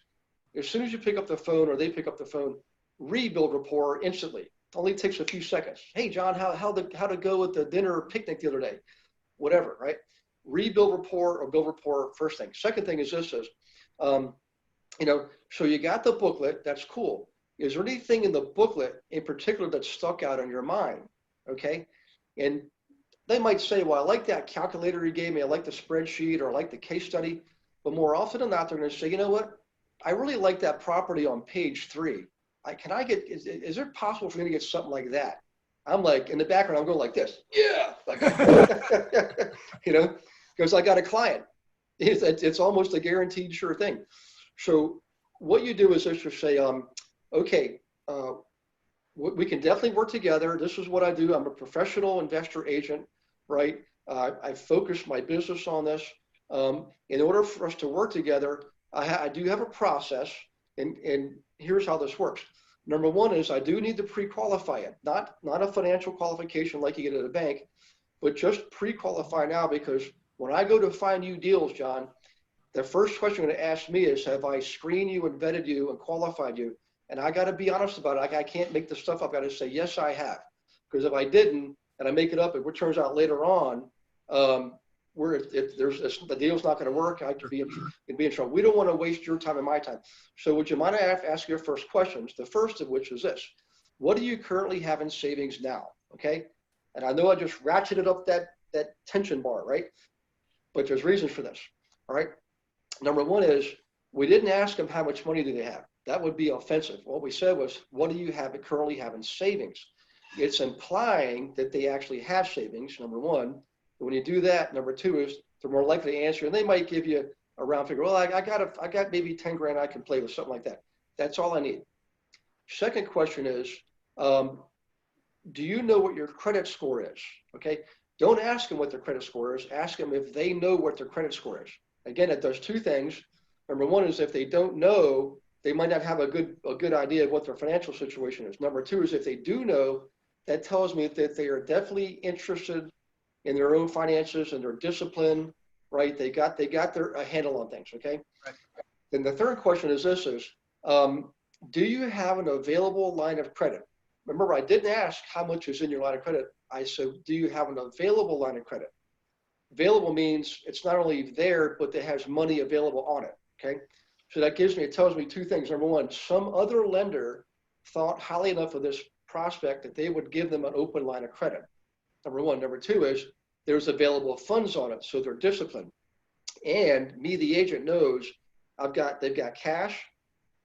as soon as you pick up the phone or they pick up the phone, rebuild rapport instantly. It only takes a few seconds. Hey, John, how'd it go with the dinner or picnic the other day? Whatever, right? Rebuild rapport or build rapport first thing. Second thing is this is, so you got the booklet. That's cool. Is there anything in the booklet in particular that stuck out in your mind? Okay. And they might say, well, I like that calculator you gave me. I like the spreadsheet, or I like the case study. But more often than not, they're going to say, you know what? I really like that property on page 3. Is it possible for me to get something like that? I'm like, in the background, I'm going like this. Yeah. Because I got a client. It's almost a guaranteed sure thing. So what you do is just say, okay, we can definitely work together. This is what I do. I'm a professional investor agent, right? I focus my business on this. In order for us to work together, I do have a process. And here's how this works. Number one is I do need to pre-qualify it, not a financial qualification like you get at a bank, but just pre-qualify now, because when I go to find you deals, John, the first question you're going to ask me is, have I screened you and vetted you and qualified you? And I got to be honest about it. I can't make the stuff up. I got to say, yes, I have. Because if I didn't, and I make it up, and it turns out later on, if the deal's not going to work, I could be in trouble. We don't want to waste your time and my time. So would you mind I ask your first questions? The first of which is this: what do you currently have in savings now? Okay. And I know I just ratcheted up that tension bar, right? But there's reasons for this. All right. Number one is, we didn't ask them how much money do they have. That would be offensive. What we said was, what do you currently have in savings? It's implying that they actually have savings, number one. When you do that, number two is they're more likely to answer, and they might give you a round figure. Well, I got maybe 10 grand I can play with, something like that. That's all I need. Second question is, do you know what your credit score is? Okay. Don't ask them what their credit score is. Ask them if they know what their credit score is. Again, it does two things. Number one is, if they don't know, they might not have a good idea of what their financial situation is. Number two is, if they do know, that tells me that they are definitely interested in their own finances and their discipline, right? They got their handle on things, okay? Right. Then the third question is this: do you have an available line of credit? Remember, I didn't ask how much is in your line of credit. I said, do you have an available line of credit? Available means it's not only there, but it has money available on it, okay? So it tells me two things. Number one, some other lender thought highly enough of this prospect that they would give them an open line of credit. Number one. Number two is, there's available funds on it, so they're disciplined. And me, the agent, knows they've got cash,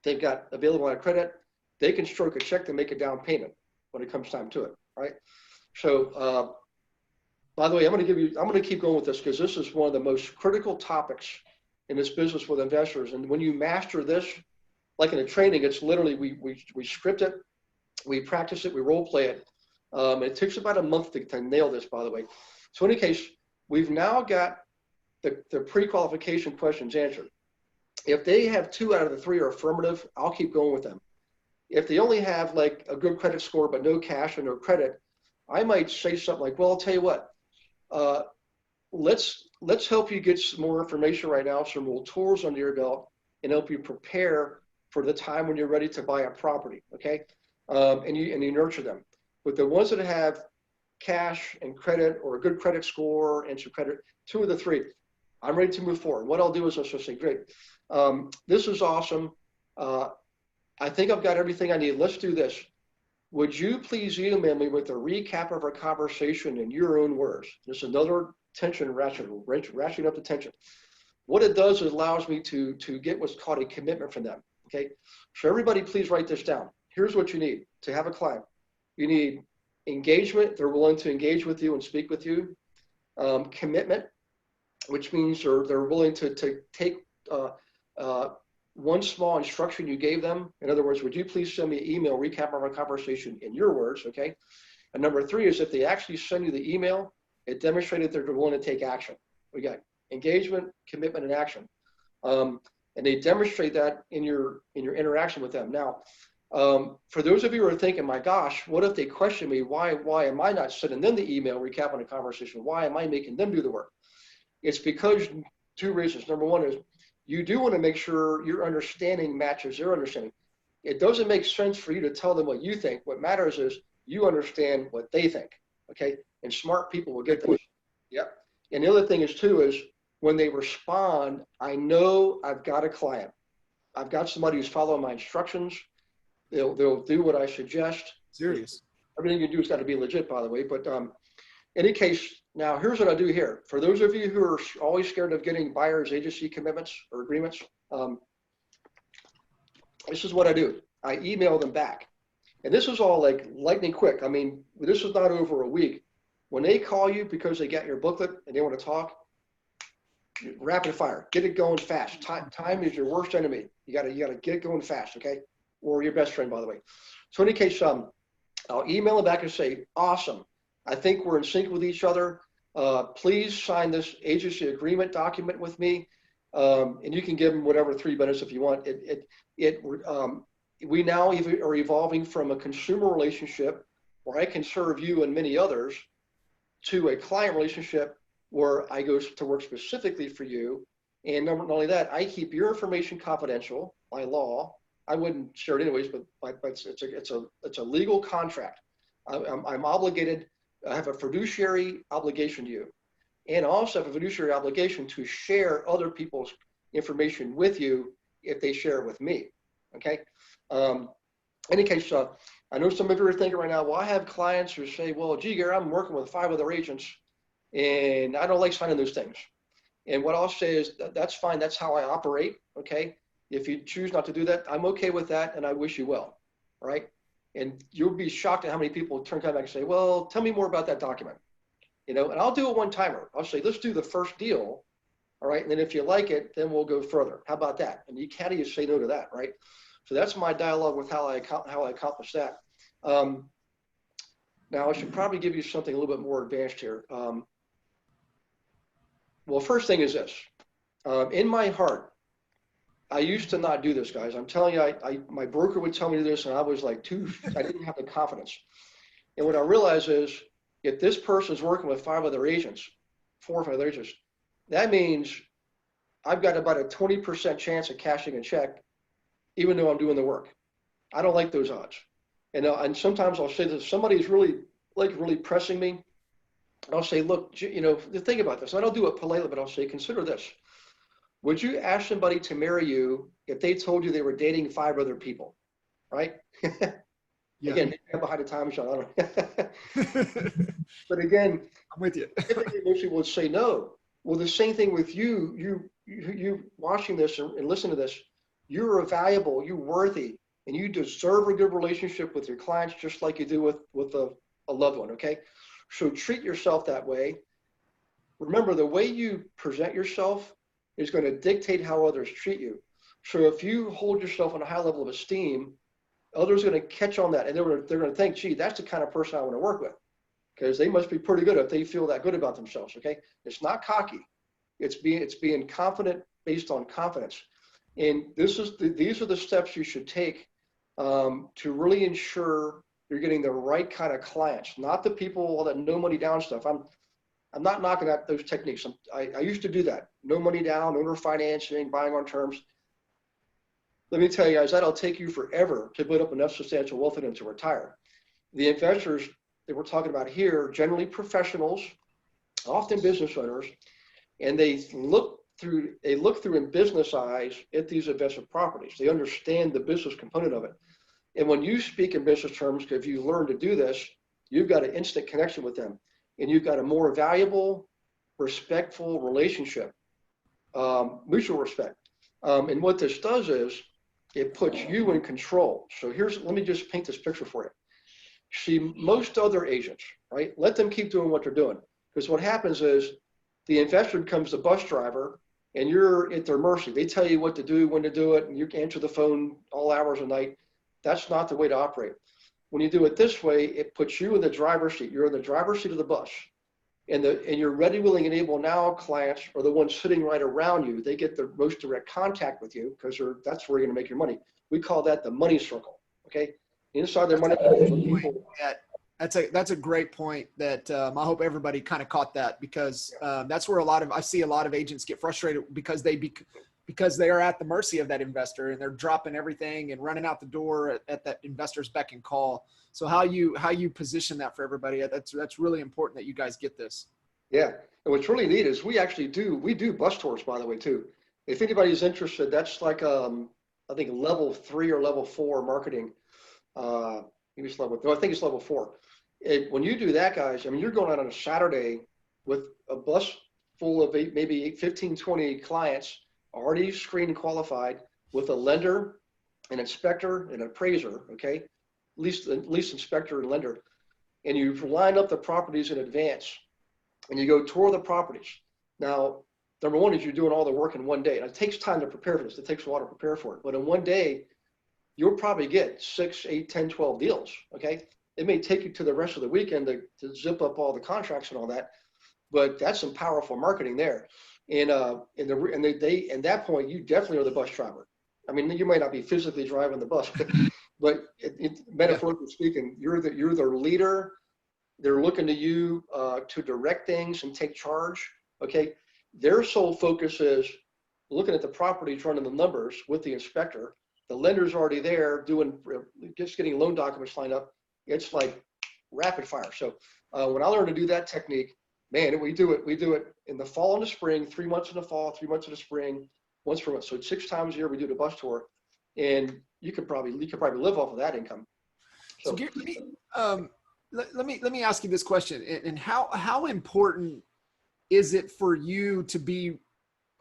they've got available line of credit, they can stroke a check to make a down payment when it comes time to it, right? So, by the way, I'm going to keep going with this, because this is one of the most critical topics in this business with investors. And when you master this, like in a training, it's literally, we script it, we practice it, we role play it. It takes about a month to nail this, by the way. So in any case, we've now got the pre-qualification questions answered. If they have 2 out of the 3 are affirmative, I'll keep going with them. If they only have like a good credit score but no cash or no credit, I might say something like, well, I'll tell you what, let's help you get some more information right now, some more tools under your belt, and help you prepare for the time when you're ready to buy a property, okay? And you nurture them. But the ones that have cash and credit, or a good credit score and some credit, 2 of the 3, I'm ready to move forward. What I'll do is I'll just say, great, this is awesome. I think I've got everything I need. Let's do this. Would you please email me with a recap of our conversation in your own words? This is another tension ratcheting up the tension. What it does is allows me to get what's called a commitment from them, okay? So everybody, please write this down. Here's what you need to have a client. You need engagement. They're willing to engage with you and speak with you. Commitment, which means they're willing to take one small instruction you gave them. In other words, would you please send me an email recap of our conversation in your words, okay? And number 3 is, if they actually send you the email, it demonstrated they're willing to take action. We got engagement, commitment, and action. And they demonstrate that in your interaction with them. Now, for those of you who are thinking, my gosh, what if they question me? Why am I not sending them the email recapping the conversation? Why am I making them do the work? It's because 2 reasons. Number 1 is, you do want to make sure your understanding matches their understanding. It doesn't make sense for you to tell them what you think. What matters is you understand what they think, okay? And smart people will get this. Yep. And the other thing is too, is when they respond, I know I've got a client. I've got somebody who's following my instructions. They'll do what I suggest. Serious. Everything you do has got to be legit, by the way. But any case, now here's what I do here. For those of you who are always scared of getting buyer's agency commitments or agreements, this is what I do. I email them back. And this is all like lightning quick. I mean, this is not over a week. When they call you because they got your booklet and they want to talk, rapid fire, get it going fast. Time is your worst enemy. You gotta get it going fast, okay? Or your best friend, by the way. So in any case, I'll email them back and say, awesome. I think we're in sync with each other. Please sign this agency agreement document with me. And you can give them whatever 3 minutes if you want. We now are evolving from a consumer relationship where I can serve you and many others to a client relationship where I go to work specifically for you. And not only that, I keep your information confidential by law. I wouldn't share it anyways, but it's a legal contract. I'm obligated. I have a fiduciary obligation to you, and I also have a fiduciary obligation to share other people's information with you if they share it with me. Okay. Any case, I know some of you are thinking right now, well, I have clients who say, well, gee, Gary, I'm working with 5 other agents and I don't like signing those things. And what I'll say is that's fine. That's how I operate. Okay. If you choose not to do that, I'm okay with that. And I wish you well. Right. And you'll be shocked at how many people turn back and say, well, tell me more about that document. And I'll do a one-timer. I'll say, let's do the first deal. All right. And then if you like it, then we'll go further. How about that? And you can't even say no to that. Right. So that's my dialogue with how I accomplish that. Now I should probably give you something a little bit more advanced here. Well, first thing is this. In my heart, I used to not do this, guys. I'm telling you, my broker would tell me to do this, and I was like, I didn't have the confidence. And what I realized is, if this person's working with 4 or 5 other agents, that means I've got about a 20% chance of cashing a check, even though I'm doing the work. I don't like those odds. And sometimes I'll say that somebody's really pressing me. I'll say, look, think about this. I don't do it politely, but I'll say, consider this. Would you ask somebody to marry you if they told you they were dating 5 other people, right? Yeah. Again, I'm behind the time machine. But again, I'm with you. Typically, most people would say no. Well, the same thing with you. You watching this and listening to this. You're valuable. You're worthy, and you deserve a good relationship with your clients, just like you do with a loved one. Okay, so treat yourself that way. Remember, the way you present yourself is going to dictate how others treat you. So if you hold yourself on a high level of esteem, others are going to catch on that, and they're going to think, gee, that's the kind of person I want to work with, because they must be pretty good if they feel that good about themselves. Okay, it's not cocky, it's being confident based on confidence, and these are the steps you should take to really ensure you're getting the right kind of clients, not the people that no money down stuff. I'm not knocking at those techniques. I used to do that. No money down, owner financing, buying on terms. Let me tell you guys, that'll take you forever to build up enough substantial wealth in them to retire. The investors that we're talking about here, generally professionals, often business owners, and they look through in business eyes at these investment properties. They understand the business component of it. And when you speak in business terms, if you learn to do this, you've got an instant connection with them. And you've got a more valuable, respectful relationship, mutual respect. And what this does is it puts you in control. So let me just paint this picture for you. See, most other agents, right? Let them keep doing what they're doing. Because what happens is the investor becomes the bus driver and you're at their mercy. They tell you what to do, when to do it, and you can answer the phone all hours of the night. That's not the way to operate. When you do it this way, it puts you in the driver's seat. You're in the driver's seat of the bus. And your ready, willing, and able now clients are the ones sitting right around you. They get the most direct contact with you because that's where you're going to make your money. We call that the money circle. Okay, inside their money. That's a great point. That I hope everybody kind of caught that, because that's where I see a lot of agents get frustrated because they are at the mercy of that investor and they're dropping everything and running out the door at that investor's beck and call. So how you position that for everybody, that's really important that you guys get this. Yeah. And what's really neat is we do bus tours, by the way, too. If anybody's interested, that's like, I think level 3 or level 4 marketing. I think it's level 4. When you do that, guys, I mean, you're going out on a Saturday with a bus full of maybe 15, 20 clients, already screened and qualified, with a lender, an inspector, and an appraiser, okay? Least inspector and lender. And you've lined up the properties in advance and you go tour the properties. Now, number one is you're doing all the work in one day. And it takes time to prepare for this. It takes a while to prepare for it. But in one day, you'll probably get 6, 8, 10, 12 deals, okay? It may take you to the rest of the weekend to zip up all the contracts and all that, but that's some powerful marketing there. And that point, you definitely are the bus driver. I mean, you might not be physically driving the bus, but metaphorically speaking, you're the leader. They're looking to you to direct things and take charge. Okay, their sole focus is looking at the properties, running the numbers with the inspector. The lender's already there just getting loan documents lined up. It's like rapid fire. So when I learned to do that technique, man, we do it in the fall and the spring, 3 months in the fall, 3 months in the spring, once per month. So it's 6 times a year we do the bus tour, and you could probably live off of that income. So let me ask you this question. And how important is it for you to be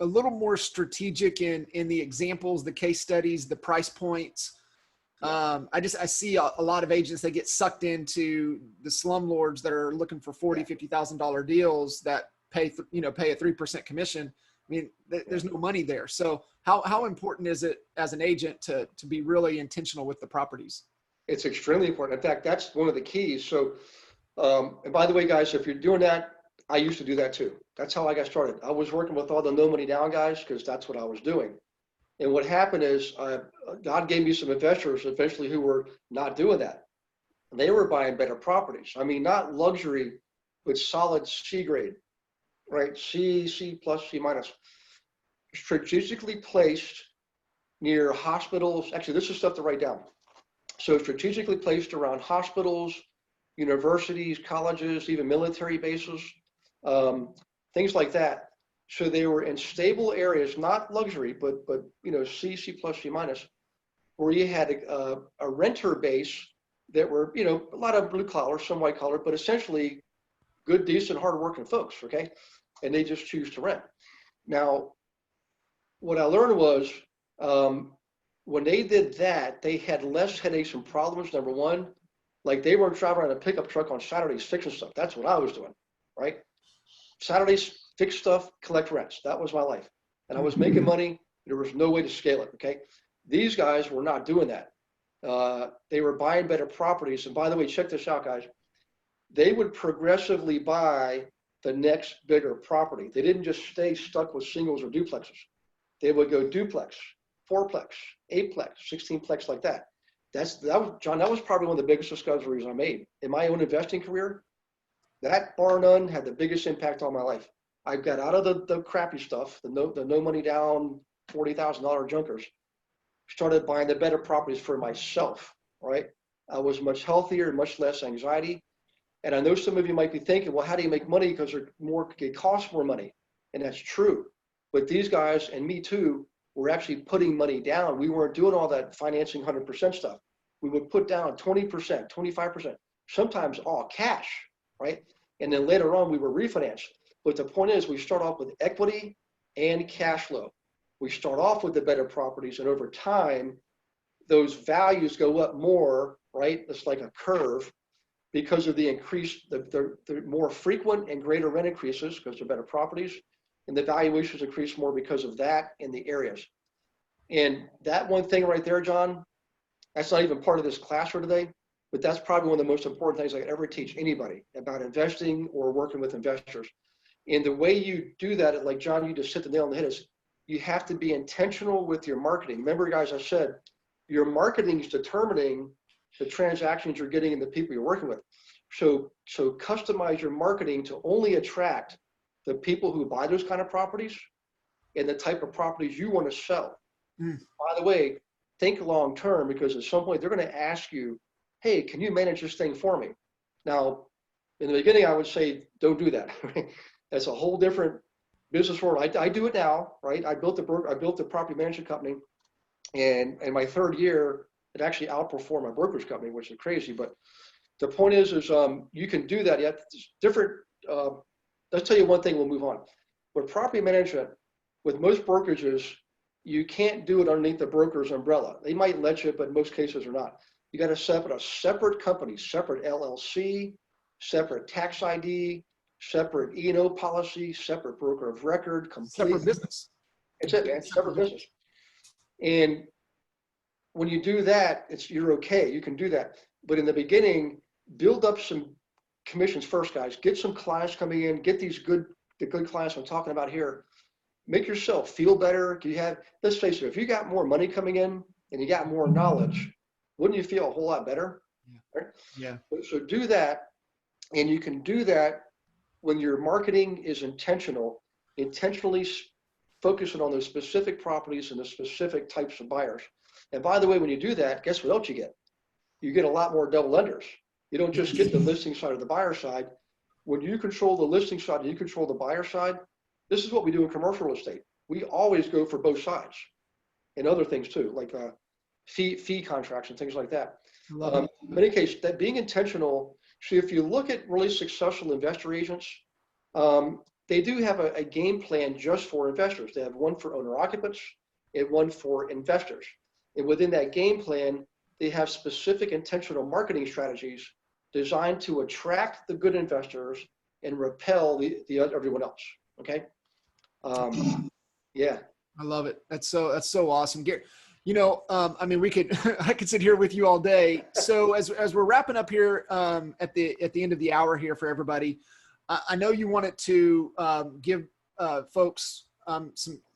a little more strategic in the examples, the case studies, the price points? I see a lot of agents that get sucked into the slumlords that are looking for $40,000-$50,000 deals that pay a 3% commission. I mean, there's no money there. So how important is it as an agent to be really intentional with the properties? It's extremely important. In fact, that's one of the keys. So, and by the way, guys, if you're doing that, I used to do that too. That's how I got started. I was working with all the no money down guys because that's what I was doing. And what happened is God gave me some investors eventually who were not doing that. And they were buying better properties. I mean, not luxury, but solid C grade, right? C plus, C minus. Strategically placed near hospitals. Actually, this is stuff to write down. So strategically placed around hospitals, universities, colleges, even military bases, things like that. So they were in stable areas, not luxury, but C plus, C minus, where you had a renter base that were, a lot of blue collar, some white collar, but essentially good, decent, hardworking folks, okay? And they just choose to rent. Now, what I learned was when they did that, they had less headaches and problems, number one. Like they weren't driving around a pickup truck on Saturdays fixing stuff. That's what I was doing, right? Saturdays, fix stuff, collect rents. That was my life. And I was making money. There was no way to scale it, okay? These guys were not doing that. They were buying better properties. And by the way, check this out, guys. They would progressively buy the next bigger property. They didn't just stay stuck with singles or duplexes. They would go duplex, fourplex, eightplex, 16plex, like that. John, that was probably one of the biggest discoveries I made in my own investing career. That, bar none, had the biggest impact on my life. I got out of the crappy stuff, the no money down, $40,000 junkers, started buying the better properties for myself, right? I was much healthier, much less anxiety. And I know some of you might be thinking, well, how do you make money? Because it costs more money. And that's true. But these guys, and me too, were actually putting money down. We weren't doing all that financing 100% stuff. We would put down 20%, 25%, sometimes all cash, right? And then later on, we were refinanced. But the point is, we start off with equity and cash flow. We start off with the better properties, and over time, those values go up more, right? It's like a curve because of the increased, the more frequent and greater rent increases because they're better properties, and the valuations increase more because of that in the areas. And that one thing right there, John, that's not even part of this class for today, but that's probably one of the most important things I could ever teach anybody about investing or working with investors. And the way you do that, like John, you just hit the nail on the head, is you have to be intentional with your marketing. Remember, guys, I said your marketing is determining the transactions you're getting and the people you're working with. So customize your marketing to only attract the people who buy those kind of properties and the type of properties you want to sell. By the way, think long term, because at some point they're going to ask you, hey, can you manage this thing for me? Now, in the beginning, I would say, don't do that. That's a whole different business world. I do it now, right? I built the property management company, and in my third year, it actually outperformed my brokerage company, which is crazy. But the point is you can do that. Yet different. Let's tell you one thing. We'll move on. With property management, with most brokerages, you can't do it underneath the broker's umbrella. They might let you, but in most cases are not. You got to set up a separate company, separate LLC, separate tax ID, separate E&O policy, separate broker of record, complete. Separate business. It's it, man. Separate business. And when you do that, you're okay. You can do that. But in the beginning, build up some commissions first, guys. Get some clients coming in. Get the good clients I'm talking about here. make yourself feel better. You have, let's face it, if you got more money coming in and you got more knowledge, wouldn't you feel a whole lot better? Yeah. Right? Yeah. So do that. And you can do that when your marketing is intentionally focusing on those specific properties and the specific types of buyers. And by the way, when you do that, guess what else you get? You get a lot more double lenders. You don't just get the listing side or the buyer side. When you control the listing side and you control the buyer side, this is what we do in commercial real estate. We always go for both sides and other things too, like fee contracts and things like that. In many cases, that being intentional. So if you look at really successful investor agents, they do have a game plan just for investors. They have one for owner occupants and one for investors. And within that game plan, they have specific intentional marketing strategies designed to attract the good investors and repel the everyone else. Okay. Yeah. I love it. That's so awesome. You know, I mean, I could sit here with you all day. So as we're wrapping up here at the end of the hour here for everybody, I know you wanted to give folks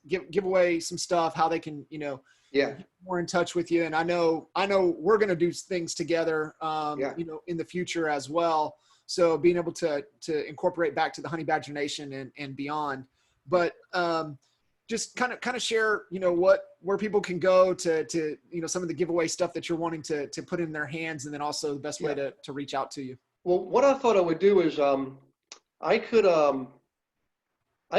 give away some stuff, how they can, you know, get more in touch with you. And I know we're going to do things together, you know, in the future as well. So being able to incorporate back to the Honey Badger Nation and beyond, but just kind of share, you know, where people can go to, you know, some of the giveaway stuff that you're wanting to put in their hands, and then also the best way to reach out to you. Well, what I thought I would do is I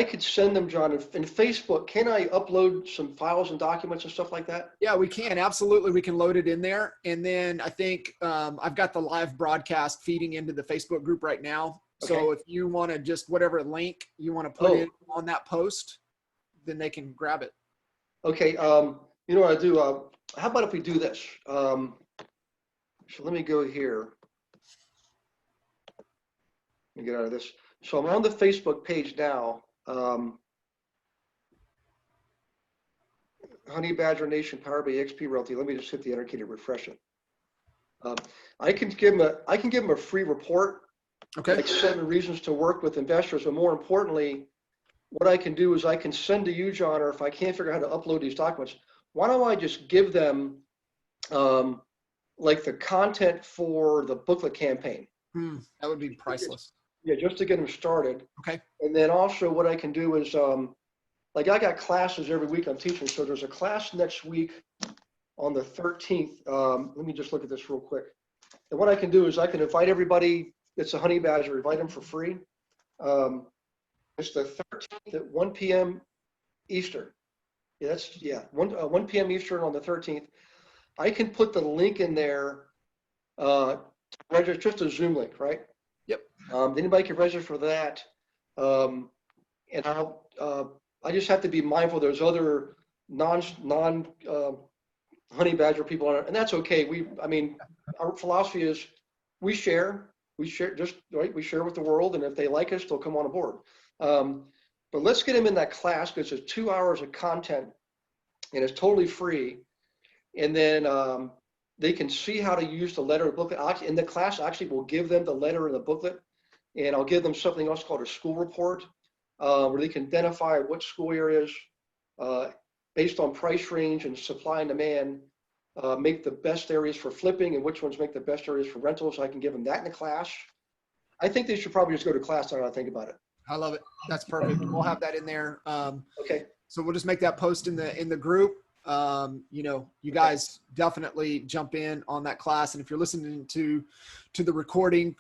could send them, John, in Facebook. Can I upload some files and documents and stuff like that? Yeah, we can. Absolutely. We can load it in there. And then I think I've got the live broadcast feeding into the Facebook group right now. Okay. So if you want to just whatever link you want to put in on that post, then they can grab it. Okay. You know what I do? How about if we do this? So let me go here. Let me get out of this. So I'm on the Facebook page now. Honey Badger Nation, powered by XP Realty. Let me just hit the enter key to refresh it. I can give them a free report. Okay. Like 7 reasons to work with investors, but more importantly, what I can do is I can send to you, John, or if I can't figure out how to upload these documents, why don't I just give them like the content for the booklet campaign? That would be priceless. Yeah, just to get them started. Okay. And then also what I can do is, like I got classes every week I'm teaching. So there's a class next week on the 13th. Let me just look at this real quick. And what I can do is I can invite everybody. It's a Honey Badger, invite them for free. It's the 13th at 1 p.m. Eastern. Yeah, that's 1 p.m. Eastern on the 13th. I can put the link in there. Register, just a Zoom link, right? Yep. Anybody can register for that. And I just have to be mindful there's other non Honey Badger people on it, and that's okay. I mean, our philosophy is we share just right. We share with the world, and if they like us, they'll come on board. But let's get them in that class because it's 2 hours of content, and it's totally free. And then they can see how to use the letter of booklet. In the class, actually, we'll give them the letter and the booklet, and I'll give them something else called a school report, where they can identify what school areas, based on price range and supply and demand, make the best areas for flipping and which ones make the best areas for rentals. I can give them that in the class. I think they should probably just go to class now that I think about it. I love it. That's perfect. We'll have that in there. Okay. So we'll just make that post in the group. You know, you guys definitely jump in on that class. And if you're listening to the recording,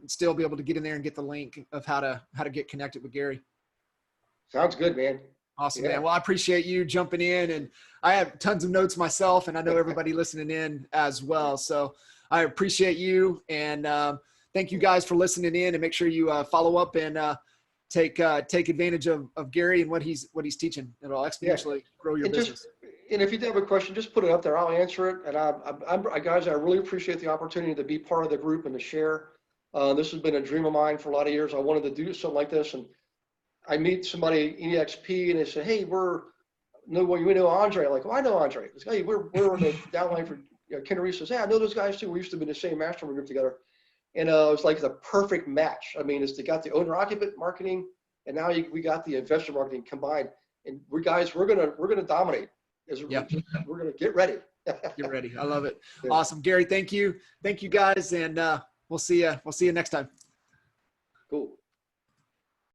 still be able to get in there and get the link of how to get connected with Gary. Sounds good, man. Awesome, man. Well, I appreciate you jumping in, and I have tons of notes myself, and I know everybody listening in as well. So I appreciate you, and thank you guys for listening in, and make sure you follow up and take advantage of Gary and what he's teaching. It'll exponentially grow your business. And if you do have a question, just put it up there. I'll answer it. And guys, I really appreciate the opportunity to be part of the group and to share. This has been a dream of mine for a lot of years. I wanted to do something like this, and I meet somebody at EXP, and they say, "Hey, we know Andre." I'm like, "Well, I know Andre." It's, "Hey, we're on the downline for." Ken Reese says, "Hey, I know those guys too. We used to be in the same mastermind group together." And it was like the perfect match. I mean, they got the owner occupant marketing, and now we got the investor marketing combined. And we're gonna dominate. Yep. We're gonna get ready. Get ready. I love it. Awesome, Gary. Thank you guys, and we'll see you next time. Cool.